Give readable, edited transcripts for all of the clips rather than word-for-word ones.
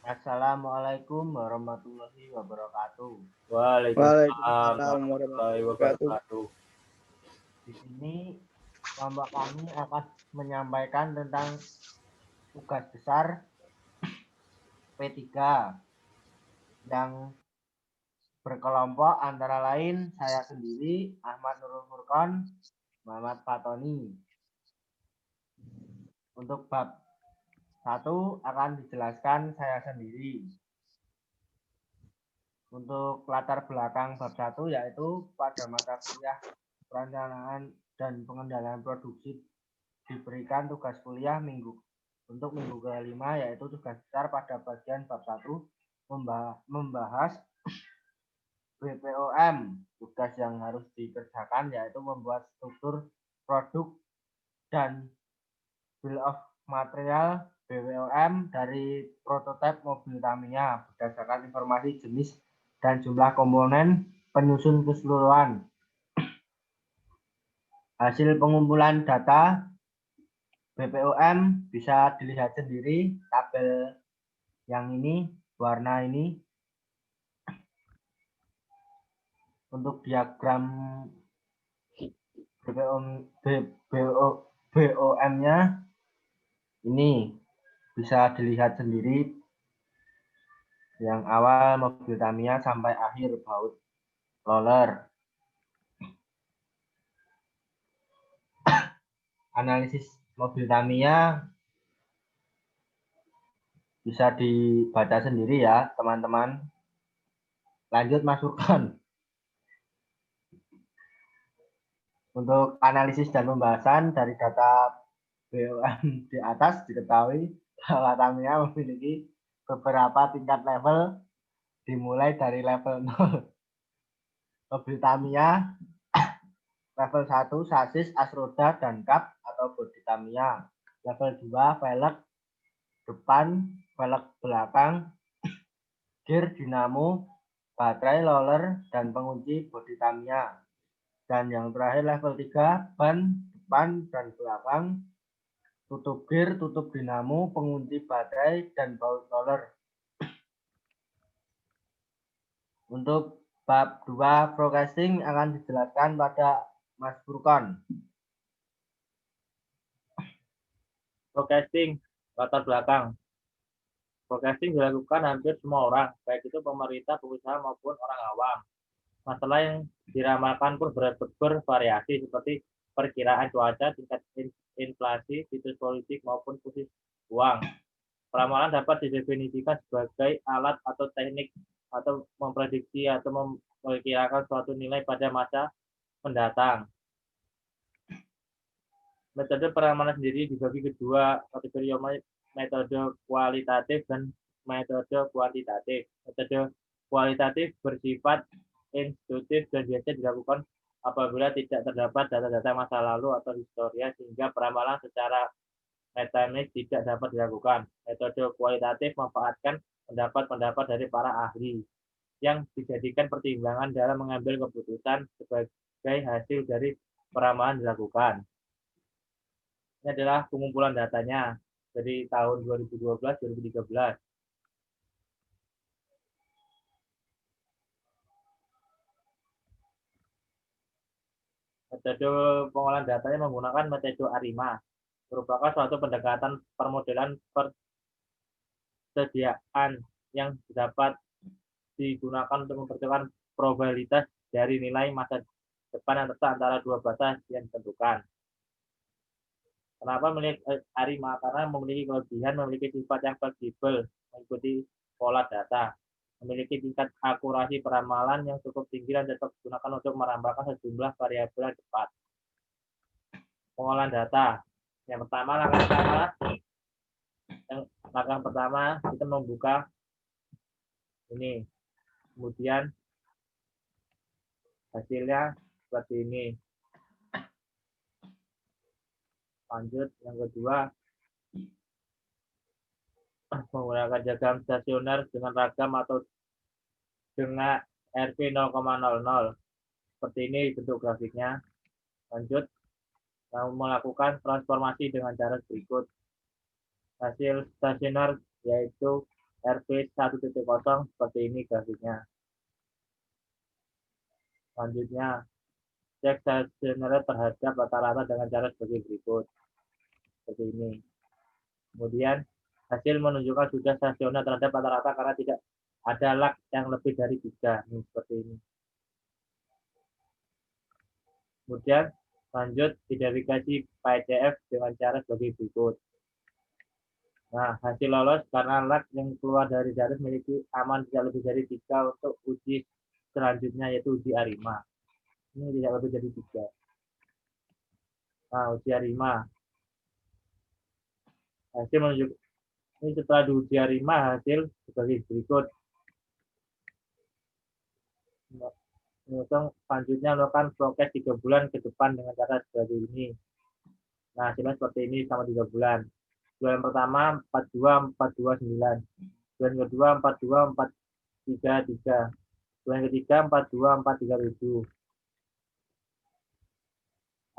Assalamualaikum warahmatullahi wabarakatuh. Waalaikumsalam Waalaikumsalam warahmatullahi warahmatullahi wabarakatuh. wabarakatuh. Di sini kelompok kami akan menyampaikan tentang tugas besar P3 yang berkelompok antara lain saya sendiri, Ahmad Nurul Furqon, Muhammad Fatoni. Untuk bab 1 akan dijelaskan saya sendiri. Untuk latar belakang bab 1 yaitu pada mata kuliah perencanaan dan pengendalian produksi diberikan tugas kuliah untuk minggu ke-5 yaitu tugas besar pada bagian bab 1 membahas BPOM. Tugas yang harus dikerjakan yaitu membuat struktur produk dan bill of material BPOM dari prototipe mobil Tamiya berdasarkan informasi jenis dan jumlah komponen penyusun keseluruhan. Hasil pengumpulan data BPOM bisa dilihat sendiri tabel yang ini, warna ini. Untuk diagram BOM-nya ini bisa dilihat sendiri. Yang awal mobil Tamiya sampai akhir baut roller. Analisis mobil Tamiya bisa dibaca sendiri ya, teman-teman. Lanjut, Mas Furqon. Untuk analisis dan pembahasan dari data BOM di atas diketahui bahwa Tamiya memiliki beberapa tingkat level dimulai dari level 0. Mobil Tamiya level 1 sasis, as roda, dan kap atau bodi Tamiya. Level 2 velg depan, velg belakang, gear, dinamo, baterai, roller, dan pengunci bodi Tamiya. Dan yang terakhir level 3 ban depan dan belakang, tutup gear, tutup dinamo, pengunci baterai, dan baut roller. Untuk bab 2 forecasting akan dijelaskan pada Mas Furqon. Forecasting, latar belakang. Forecasting dilakukan hampir semua orang, baik itu pemerintah, pengusaha maupun orang awam. Masalah yang diramalkan pun bervariasi seperti perkiraan cuaca, tingkat inflasi, situs politik maupun kursus uang. Peramalan dapat didefinisikan sebagai alat atau teknik atau memprediksi atau memperkirakan suatu nilai pada masa mendatang. Metode peramalan sendiri dibagi kedua kategori, metode kualitatif dan metode kuantitatif. Metode kualitatif bersifat intuitif dan biasa dilakukan apabila tidak terdapat data-data masa lalu atau historia sehingga peramalan secara mekanis tidak dapat dilakukan. Metode kualitatif memanfaatkan pendapat-pendapat dari para ahli yang dijadikan pertimbangan dalam mengambil keputusan sebagai hasil dari peramalan dilakukan. Ini adalah pengumpulan datanya dari tahun 2012-2013. Metode pengolahan datanya menggunakan metode ARIMA, merupakan suatu pendekatan permodelan persediaan yang dapat digunakan untuk memperkirakan probabilitas dari nilai masa depan yang terletak antara dua batas yang ditentukan. Kenapa memilih ARIMA? Karena memiliki kelebihan, memiliki sifat yang fleksibel, mengikuti pola data, memiliki tingkat akurasi peramalan yang cukup tinggi dan dapat digunakan untuk merambahkan sejumlah variabel yang cepat. Pengolahan data. Yang pertama, langkah pertama kita membuka ini, kemudian hasilnya seperti ini. Lanjut, yang kedua, menggunakan diagram stasioner dengan ragam atau dengan RP 0,00. Seperti ini bentuk grafiknya. Lanjut, melakukan transformasi dengan cara berikut. Hasil stasioner yaitu RP 1.0 seperti ini grafiknya. Selanjutnya, cek stasioner terhadap rata-rata dengan cara sebagai berikut. Seperti ini. Kemudian, hasil menunjukkan sudah stasioner terhadap rata-rata karena tidak ada lag yang lebih dari 3. Ini seperti ini. Kemudian, lanjut identifikasi PCF dengan cara sebagai berikut. Nah, hasil lolos karena lag yang keluar dari garis memiliki aman tidak lebih dari 3 untuk uji selanjutnya, yaitu uji ARIMA. Ini tidak lebih dari 3. Nah, uji ARIMA. Hasil menunjukkan, ini setelah diuji ARIMA, hasil sebagai berikut. Selanjutnya melakukan prokes 3 bulan ke depan dengan cara seperti ini. Nah, hasilnya seperti ini selama 3 bulan. Bulan pertama 42.429. Bulan kedua 42.433. Bulan ketiga 42.437.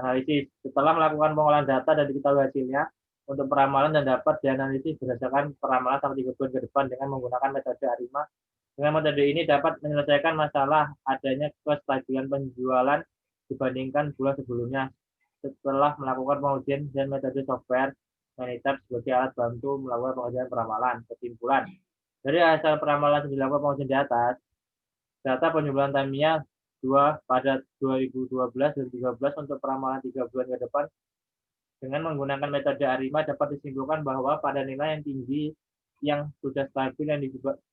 Analisis. Setelah melakukan pengolahan data dan diketahui hasilnya, untuk peramalan dan dapat dianalisis berdasarkan peramalan selama 3 bulan ke depan dengan menggunakan metode ARIMA. Dengan metode ini dapat menyelesaikan masalah adanya kestabilan penjualan dibandingkan bulan sebelumnya setelah melakukan pengujian dan metode software Manytab sebagai alat bantu melakukan pengujian peramalan. Kesimpulan. Dari hasil peramalan yang dilakukan pengujian di atas, data penjualan Tamiya 2 pada 2012 dan 2013 untuk peramalan 3 bulan ke depan dengan menggunakan metode ARIMA dapat disimpulkan bahwa pada nilai yang tinggi yang sudah stabil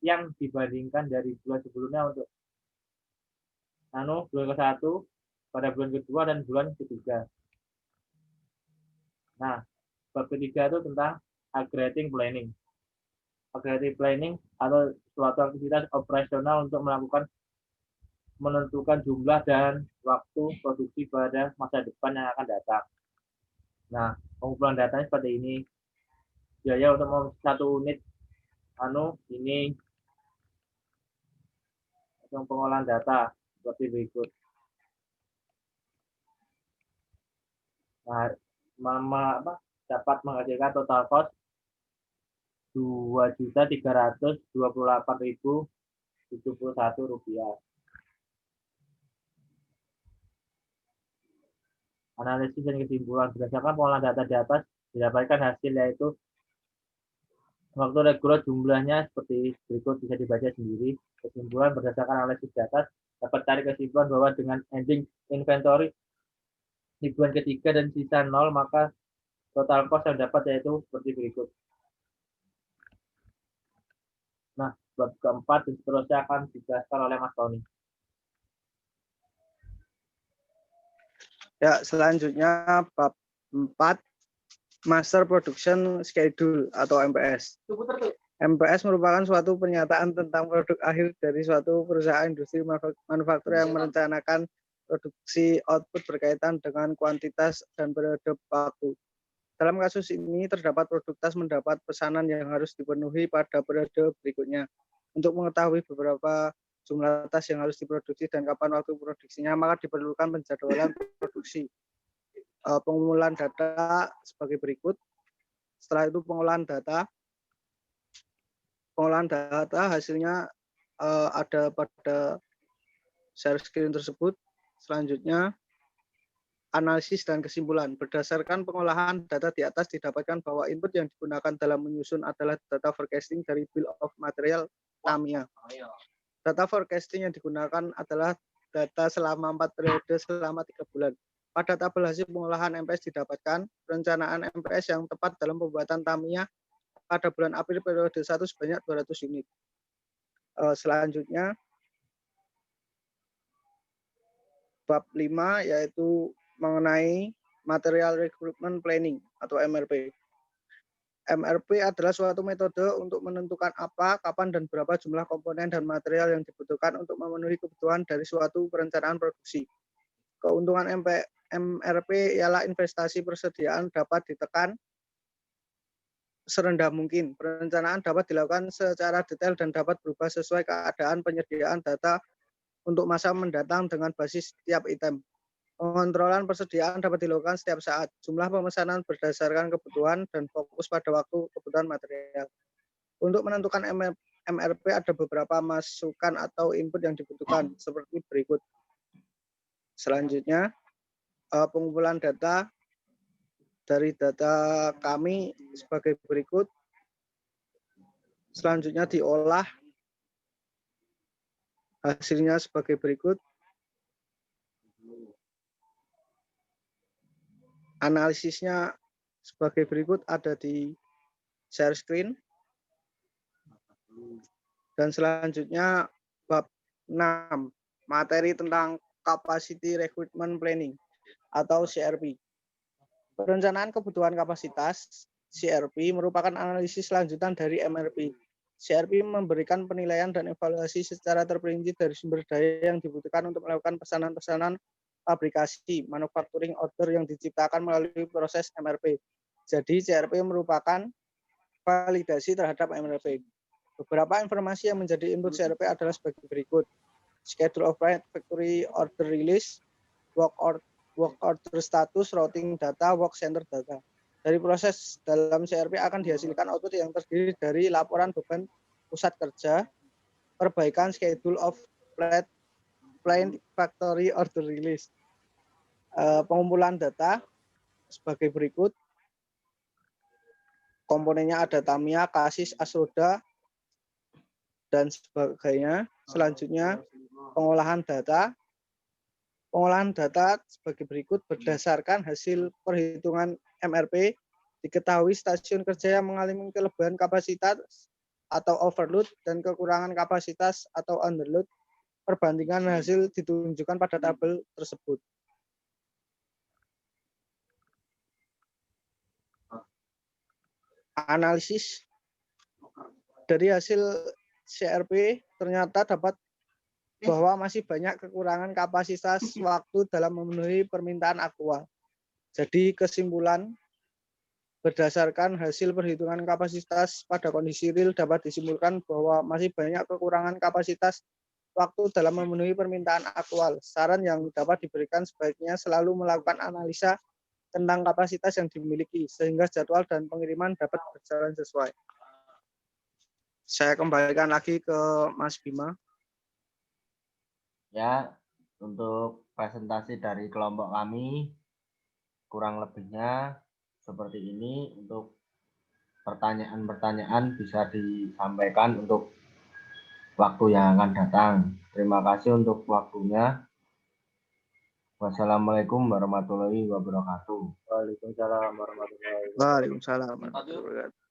yang dibandingkan dari bulan sebelumnya untuk bulan ke-1 pada bulan kedua dan bulan ketiga. Nah, bab ketiga itu tentang aggregating planning. Aggregating planning atau suatu aktivitas operasional untuk menentukan jumlah dan waktu produksi pada masa depan yang akan datang. Nah, pengumpulan datanya seperti ini. Biaya untuk satu unit ini untuk pengolahan data seperti berikut. Nah, dapat menghasilkan total cost Rp2.328.071. Analisis dan kesimpulan. Berdasarkan pengolahan data di atas, didapatkan hasil yaitu waktu reguler jumlahnya seperti berikut, bisa dibaca sendiri. Kesimpulan berdasarkan analisis di atas, dapat tarik kesimpulan bahwa dengan ending inventory di bulan ketiga dan sisa 0, maka total cost yang dapat yaitu seperti berikut. Nah, bab keempat dan seterusnya akan dijelaskan oleh Mas Tony. Ya, selanjutnya bab 4, Master Production Schedule atau MPS. MPS merupakan suatu pernyataan tentang produk akhir dari suatu perusahaan industri manufaktur yang merencanakan produksi output berkaitan dengan kuantitas dan periode waktu. Dalam kasus ini terdapat produk tas mendapat pesanan yang harus dipenuhi pada periode berikutnya. Untuk mengetahui beberapa jumlah tas yang harus diproduksi dan kapan waktu produksinya, maka diperlukan penjadwalan produksi. Pengumpulan data sebagai berikut. Setelah itu pengolahan data hasilnya ada pada share screen tersebut. Selanjutnya analisis dan kesimpulan. Berdasarkan pengolahan data di atas didapatkan bahwa input yang digunakan dalam menyusun adalah data forecasting dari bill of material Tamiya. Data forecasting yang digunakan adalah data selama 4 periode selama 3 bulan. Pada tabel hasil pengolahan MPS didapatkan perencanaan MPS yang tepat dalam pembuatan Tamiya pada bulan April periode 1 sebanyak 200 unit. Selanjutnya bab 5 yaitu mengenai Material Recruitment Planning atau MRP. MRP adalah suatu metode untuk menentukan apa, kapan, dan berapa jumlah komponen dan material yang dibutuhkan untuk memenuhi kebutuhan dari suatu perencanaan produksi. Keuntungan MRP ialah investasi persediaan dapat ditekan serendah mungkin. Perencanaan dapat dilakukan secara detail dan dapat berubah sesuai keadaan penyediaan data untuk masa mendatang dengan basis setiap item. Pengontrolan persediaan dapat dilakukan setiap saat. Jumlah pemesanan berdasarkan kebutuhan dan fokus pada waktu kebutuhan material. Untuk menentukan MRP ada beberapa masukan atau input yang dibutuhkan seperti berikut. Selanjutnya, pengumpulan data dari data kami sebagai berikut. Selanjutnya diolah hasilnya sebagai berikut. Analisisnya sebagai berikut ada di share screen. Dan selanjutnya bab 6, materi tentang Capacity Recruitment Planning atau CRP. Perencanaan kebutuhan kapasitas CRP merupakan analisis lanjutan dari MRP. CRP memberikan penilaian dan evaluasi secara terperinci dari sumber daya yang dibutuhkan untuk melakukan pesanan-pesanan fabrikasi, manufacturing order yang diciptakan melalui proses MRP. Jadi CRP merupakan validasi terhadap MRP. Beberapa informasi yang menjadi input CRP adalah sebagai berikut. Schedule of factory order release, work order status, routing data, work center data. Dari proses dalam CRP akan dihasilkan output yang terdiri dari laporan beban pusat kerja, perbaikan schedule of planned factory order release. Pengumpulan data sebagai berikut. Komponennya ada Tamiya, Kasis, Asroda, dan sebagainya. Selanjutnya, pengolahan data. Pengolahan data sebagai berikut berdasarkan hasil perhitungan MRP, diketahui stasiun kerja yang mengalami kelebihan kapasitas atau overload dan kekurangan kapasitas atau underload. Perbandingan hasil ditunjukkan pada tabel tersebut. Analisis dari hasil CRP ternyata dapat bahwa masih banyak kekurangan kapasitas waktu dalam memenuhi permintaan aktual. Jadi kesimpulan berdasarkan hasil perhitungan kapasitas pada kondisi real dapat disimpulkan bahwa masih banyak kekurangan kapasitas waktu dalam memenuhi permintaan aktual. Saran yang dapat diberikan sebaiknya selalu melakukan analisa tentang kapasitas yang dimiliki sehingga jadwal dan pengiriman dapat berjalan sesuai. Saya kembalikan lagi ke Mas Bima. Ya, untuk presentasi dari kelompok kami kurang lebihnya seperti ini. Untuk pertanyaan-pertanyaan bisa disampaikan untuk waktu yang akan datang. Terima kasih untuk waktunya. Wassalamualaikum warahmatullahi wabarakatuh. Waalaikumsalam warahmatullahi wabarakatuh. Waalaikumsalam warahmatullahi wabarakatuh.